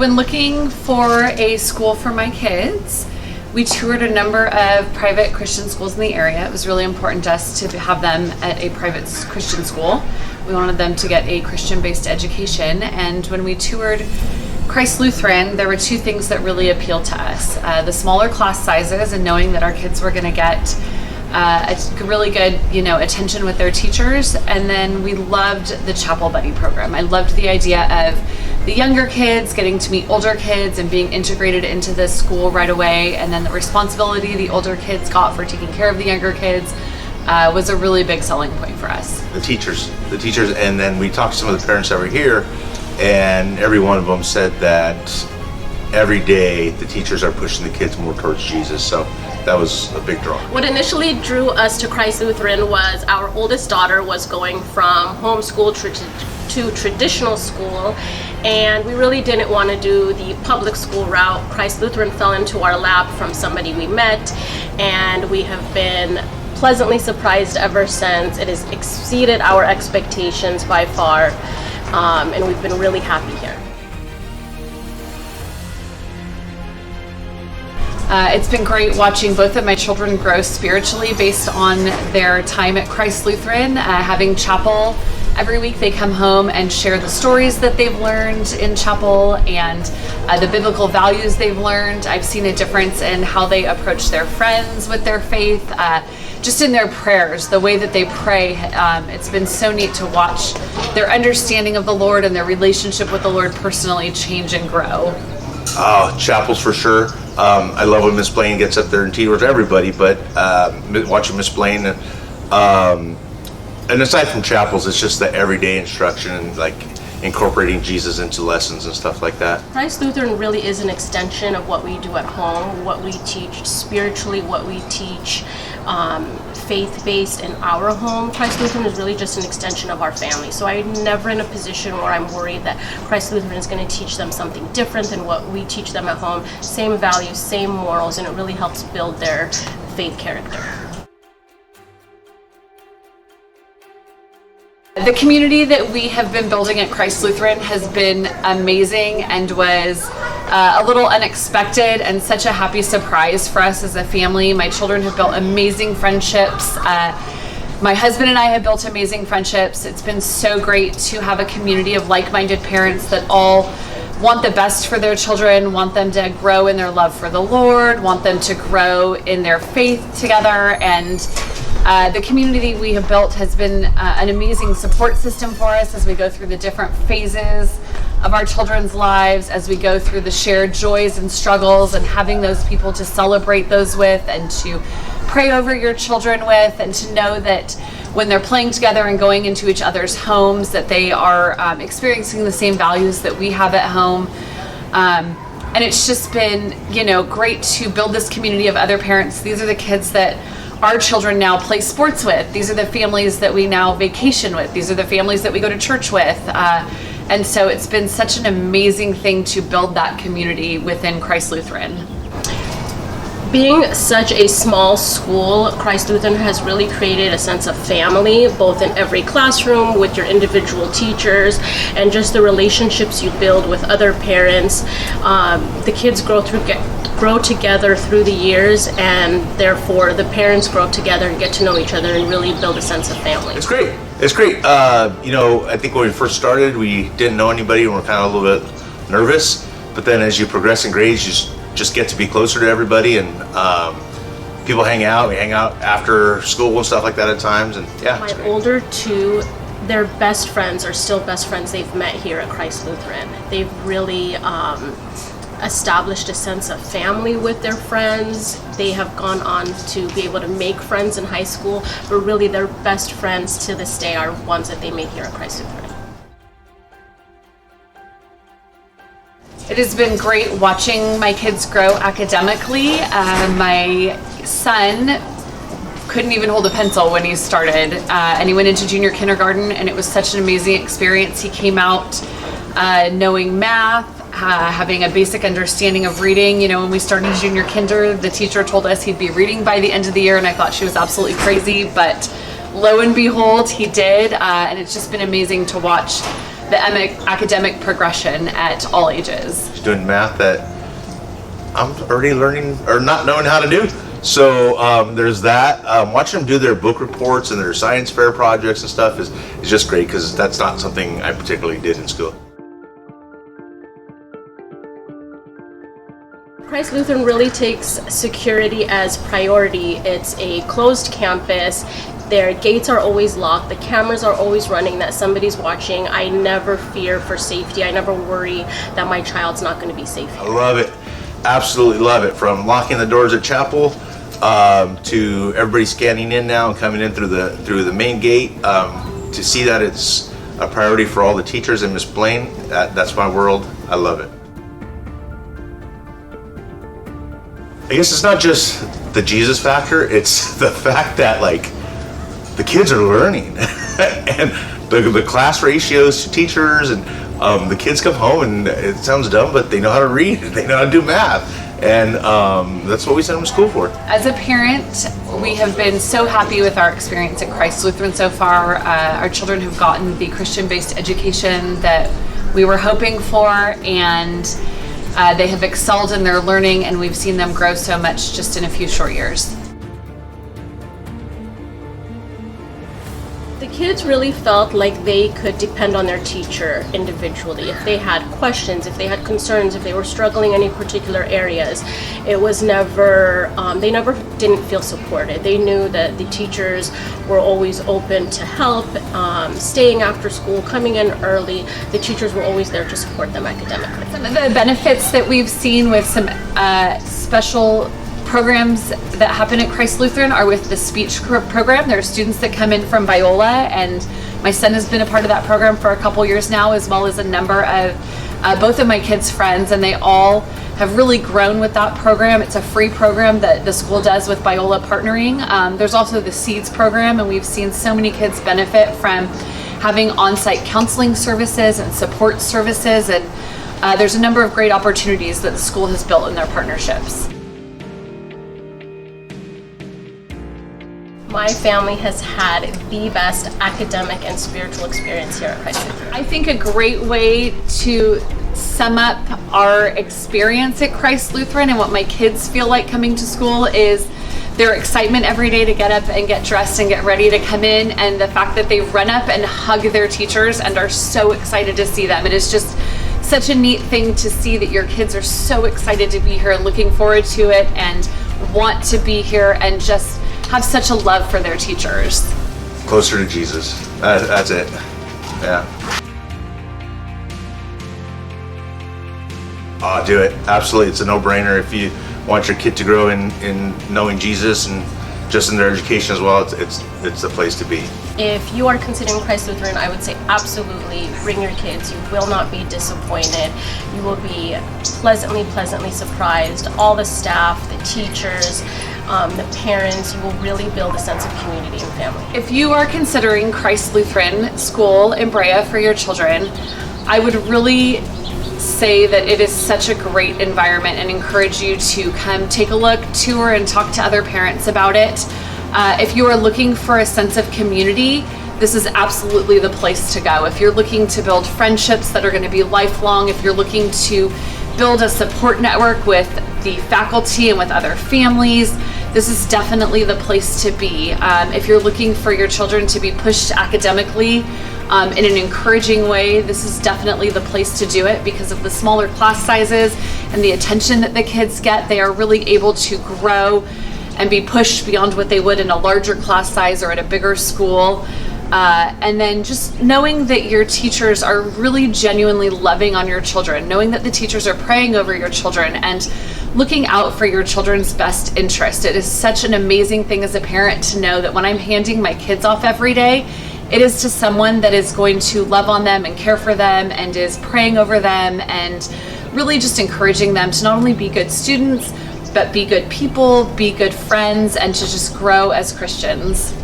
when looking for a school for my kids, we toured a number of private Christian schools in the area. It was really important to us to have them at a private Christian school. We wanted them to get a Christian-based education, and when we toured Christ Lutheran, there were two things that really appealed to us. The smaller class sizes and knowing that our kids were going to get a really good, attention with their teachers. And then we loved the Chapel Buddy program. I loved the idea of the younger kids getting to meet older kids and being integrated into this school right away. And then the responsibility the older kids got for taking care of the younger kids was a really big selling point for us. The teachers, and then we talked to some of the parents that were here, and every one of them said that every day the teachers are pushing the kids more towards Jesus. So that was a big draw. What initially drew us to Christ Lutheran was our oldest daughter was going from homeschool to traditional school, and we really didn't want to do the public school route. Christ Lutheran fell into our lap from somebody we met, and we have been pleasantly surprised ever since. It has exceeded our expectations by far, and we've been really happy here. It's been great watching both of my children grow spiritually based on their time at Christ Lutheran. Having chapel every week, they come home and share the stories that they've learned in chapel and the biblical values they've learned. I've seen a difference in how they approach their friends with their faith, just in their prayers, the way that they pray. It's been so neat to watch their understanding of the Lord and their relationship with the Lord personally change and grow. Oh, chapels for sure. I love when Miss Blaine gets up there and teaches everybody, but watching Miss Blaine, and aside from chapels, it's just the everyday instruction and like incorporating Jesus into lessons and stuff like that. Christ Lutheran really is an extension of what we do at home, what we teach spiritually, what we teach faith-based in our home. Christ Lutheran is really just an extension of our family. So I'm never in a position where I'm worried that Christ Lutheran is going to teach them something different than what we teach them at home. Same values, same morals, and it really helps build their faith character. The community that we have been building at Christ Lutheran has been amazing and was a little unexpected and such a happy surprise for us as a family. My children have built amazing friendships. My husband and I have built amazing friendships. It's been so great to have a community of like-minded parents that all want the best for their children, want them to grow in their love for the Lord, want them to grow in their faith together. And the community we have built has been an amazing support system for us as we go through the different phases of our children's lives, as we go through the shared joys and struggles, and having those people to celebrate those with and to pray over your children with, and to know that when they're playing together and going into each other's homes, that they are experiencing the same values that we have at home. And it's just been, great to build this community of other parents. These are the kids that our children now play sports with. These are the families that we now vacation with. These are the families that we go to church with. And so it's been such an amazing thing to build that community within Christ Lutheran. Being such a small school, Christ Lutheran has really created a sense of family, both in every classroom, with your individual teachers, and just the relationships you build with other parents. The kids grow together through the years, and therefore the parents grow together and get to know each other and really build a sense of family. It's great. I think when we first started, we didn't know anybody and we're kind of a little bit nervous. But then as you progress in grades, you just get to be closer to everybody, and people hang out. We hang out after school and stuff like that at times. And yeah, my older two, their best friends are still best friends they've met here at Christ Lutheran. They've really established a sense of family with their friends. They have gone on to be able to make friends in high school, but really their best friends to this day are ones that they made here at Christ Lutheran. It has been great watching my kids grow academically. My son couldn't even hold a pencil when he started, and he went into junior kindergarten, and it was such an amazing experience. He came out knowing math, having a basic understanding of reading. When we started junior kinder, the teacher told us he'd be reading by the end of the year, and I thought she was absolutely crazy, but lo and behold, he did, and it's just been amazing to watch the academic progression at all ages. She's doing math that I'm already learning or not knowing how to do. So there's that. Watching them do their book reports and their science fair projects and stuff is just great, because that's not something I particularly did in school. Christ Lutheran really takes security as priority. It's a closed campus. Their gates are always locked. The cameras are always running, that somebody's watching. I never fear for safety. I never worry that my child's not going to be safe here. I love it. Absolutely love it. From locking the doors at chapel to everybody scanning in now and coming in through the main gate, to see that it's a priority for all the teachers and Miss Blaine. That's my world. I love it. I guess it's not just the Jesus factor, it's the fact that like the kids are learning and the class ratios to teachers, and the kids come home and it sounds dumb, but they know how to read and they know how to do math, and that's what we send them to school for. As a parent, we have been so happy with our experience at Christ Lutheran so far. Our children have gotten the Christian-based education that we were hoping for, and they have excelled in their learning, and we've seen them grow so much just in a few short years. The kids really felt like they could depend on their teacher individually. If they had questions, if they had concerns, if they were struggling in any particular areas, it was never, they never didn't feel supported. They knew that the teachers were always open to help, staying after school, coming in early. The teachers were always there to support them academically. Some of the benefits that we've seen with some special programs that happen at Christ Lutheran are with the speech program. There are students that come in from Biola, and my son has been a part of that program for a couple years now, as well as a number of both of my kids' friends, and they all have really grown with that program. It's a free program that the school does with Biola partnering. There's also the Seeds program, and we've seen so many kids benefit from having on-site counseling services and support services, and there's a number of great opportunities that the school has built in their partnerships. My family has had the best academic and spiritual experience here at Christ Lutheran. I think a great way to sum up our experience at Christ Lutheran and what my kids feel like coming to school is their excitement every day to get up and get dressed and get ready to come in, and the fact that they run up and hug their teachers and are so excited to see them. It is just such a neat thing to see that your kids are so excited to be here and looking forward to it and want to be here and just have such a love for their teachers. Closer to Jesus. That's it. Yeah. Do it. Absolutely. It's a no-brainer. If you want your kid to grow in knowing Jesus and just in their education as well, it's the place to be. If you are considering Christ Lutheran, I would say absolutely bring your kids. You will not be disappointed. You will be pleasantly surprised. All the staff, the teachers, the parents, you will really build a sense of community and family. If you are considering Christ Lutheran School in Brea for your children, I would really say that it is such a great environment and encourage you to come take a look, tour, and talk to other parents about it. If you are looking for a sense of community, this is absolutely the place to go. If you're looking to build friendships that are going to be lifelong, if you're looking to build a support network with the faculty and with other families, this is definitely the place to be. If you're looking for your children to be pushed academically in an encouraging way, this is definitely the place to do it because of the smaller class sizes and the attention that the kids get. They are really able to grow and be pushed beyond what they would in a larger class size or at a bigger school. And then just knowing that your teachers are really genuinely loving on your children, knowing that the teachers are praying over your children and looking out for your children's best interest. It is such an amazing thing as a parent to know that when I'm handing my kids off every day, it is to someone that is going to love on them and care for them and is praying over them and really just encouraging them to not only be good students, but be good people, be good friends, and to just grow as Christians.